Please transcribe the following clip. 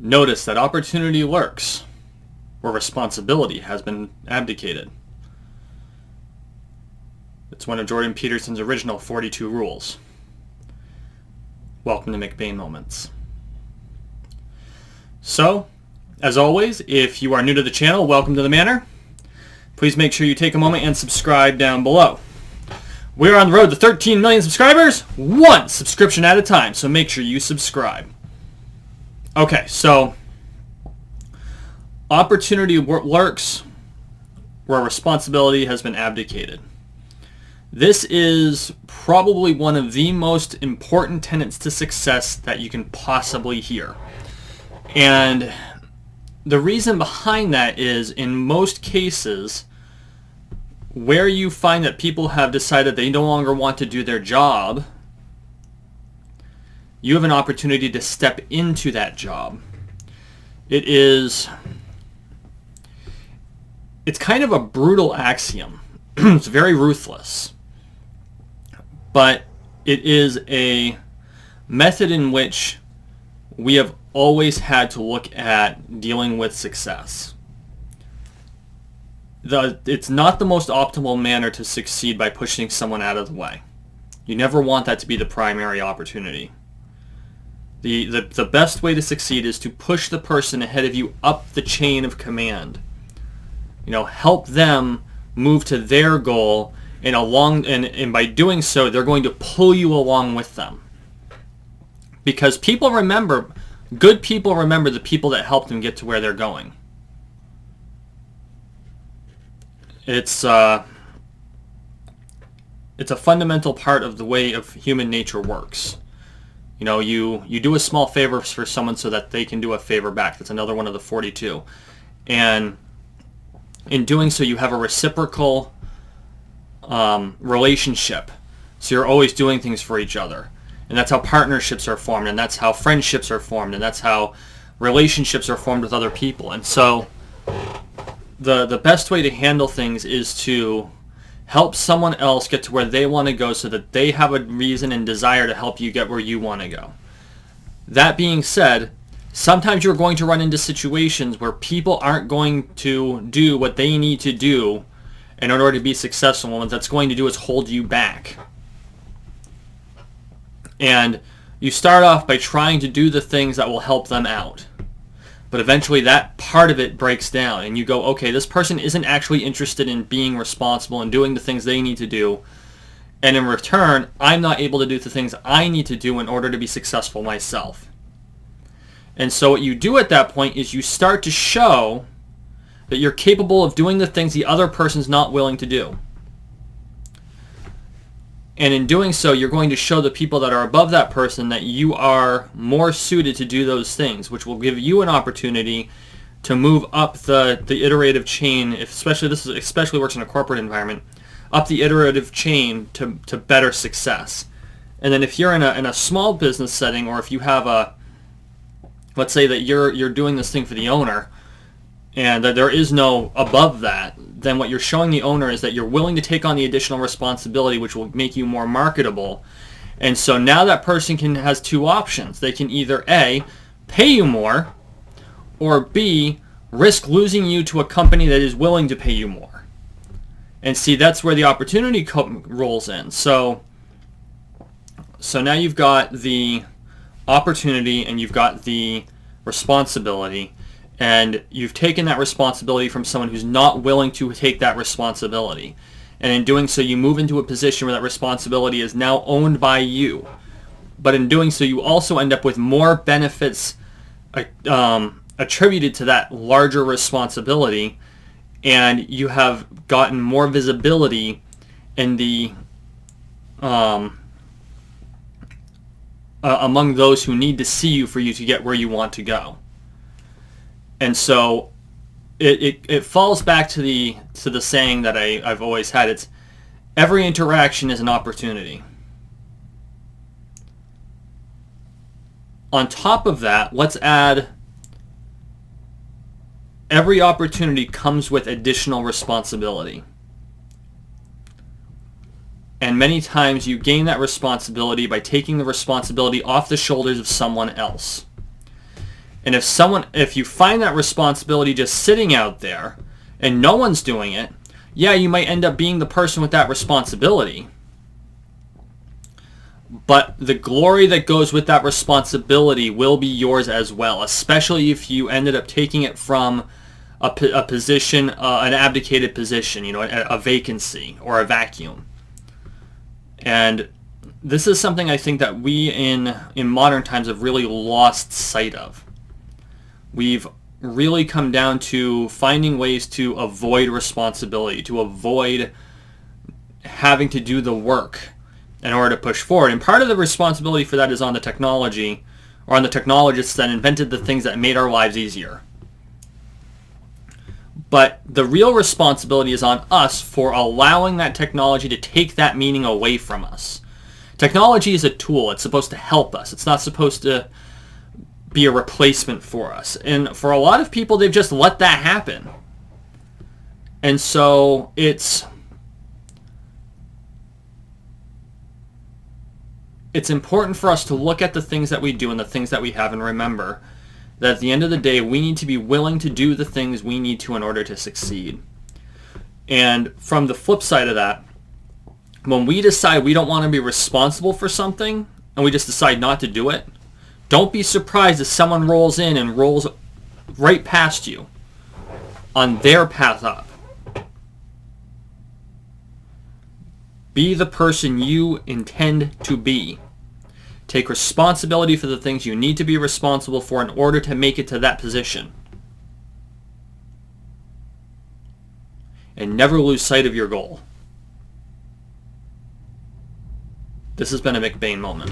Notice that opportunity lurks where responsibility has been abdicated. It's one of Jordan Peterson's original 42 rules. Welcome to McBain Moments. So, as always, if you are new to the channel, welcome to the manor. Please make sure you take a moment and subscribe down below. We're on the road to 13 million subscribers, one subscription at a time, so make sure you subscribe. Okay, so opportunity lurks where responsibility has been abdicated. This is probably one of the most important tenets to success that you can possibly hear. And the reason behind that is, in most cases, where you find that people have decided they no longer want to do their job, you have an opportunity to step into that job. It's kind of a brutal axiom. It's very ruthless. But it is a method in which we have always had to look at dealing with success. It's not the most optimal manner to succeed by pushing someone out of the way. You never want that to be the primary opportunity. The best way to succeed is to push the person ahead of you up the chain of command. Help them move to their goal, and by doing so, they're going to pull you along with them. Because good people remember the people that helped them get to where they're going. It's a fundamental part of the way of human nature works. You do a small favor for someone so that they can do a favor back. That's another one of the 42. And in doing so, you have a reciprocal relationship. So you're always doing things for each other. And that's how partnerships are formed, and that's how friendships are formed, and that's how relationships are formed with other people. And so the best way to handle things is to help someone else get to where they want to go so that they have a reason and desire to help you get where you want to go. That being said, sometimes you're going to run into situations where people aren't going to do what they need to do in order to be successful, and what that's going to do is hold you back. And you start off by trying to do the things that will help them out. But eventually that part of it breaks down, and you go, okay, this person isn't actually interested in being responsible and doing the things they need to do. And in return, I'm not able to do the things I need to do in order to be successful myself. And so what you do at that point is you start to show that you're capable of doing the things the other person's not willing to do. And in doing so, you're going to show the people that are above that person that you are more suited to do those things, which will give you an opportunity to move up the iterative chain, especially works in a corporate environment, up the iterative chain to better success. And then if you're in a small business setting, or if you have let's say that you're doing this thing for the owner, and that there is no above that, then what you're showing the owner is that you're willing to take on the additional responsibility, which will make you more marketable. And so now that person has two options. They can either A, pay you more, or B, risk losing you to a company that is willing to pay you more. And see, that's where the opportunity rolls in. So now you've got the opportunity and you've got the responsibility. And you've taken that responsibility from someone who's not willing to take that responsibility. And in doing so, you move into a position where that responsibility is now owned by you. But in doing so, you also end up with more benefits attributed to that larger responsibility. And you have gotten more visibility in the among those who need to see you for you to get where you want to go. And so it falls back to the saying that I've always had. It's every interaction is an opportunity. On top of that, let's add every opportunity comes with additional responsibility. And many times you gain that responsibility by taking the responsibility off the shoulders of someone else. And if you find that responsibility just sitting out there and no one's doing it, yeah, you might end up being the person with that responsibility. But the glory that goes with that responsibility will be yours as well, especially if you ended up taking it from a position, an abdicated position, a vacancy or a vacuum. And this is something I think that we in modern times have really lost sight of. We've really come down to finding ways to avoid responsibility, to avoid having to do the work in order to push forward. And part of the responsibility for that is on the technology, or on the technologists that invented the things that made our lives easier. But the real responsibility is on us for allowing that technology to take that meaning away from us. Technology is a tool. It's supposed to help us. It's not supposed to be a replacement for us. And for a lot of people, they've just let that happen. And so it's important for us to look at the things that we do and the things that we have and remember that at the end of the day, we need to be willing to do the things we need to in order to succeed. And from the flip side of that, when we decide we don't want to be responsible for something and we just decide not to do it, don't be surprised if someone rolls in and rolls right past you on their path up. Be the person you intend to be. Take responsibility for the things you need to be responsible for in order to make it to that position. And never lose sight of your goal. This has been a McBain moment.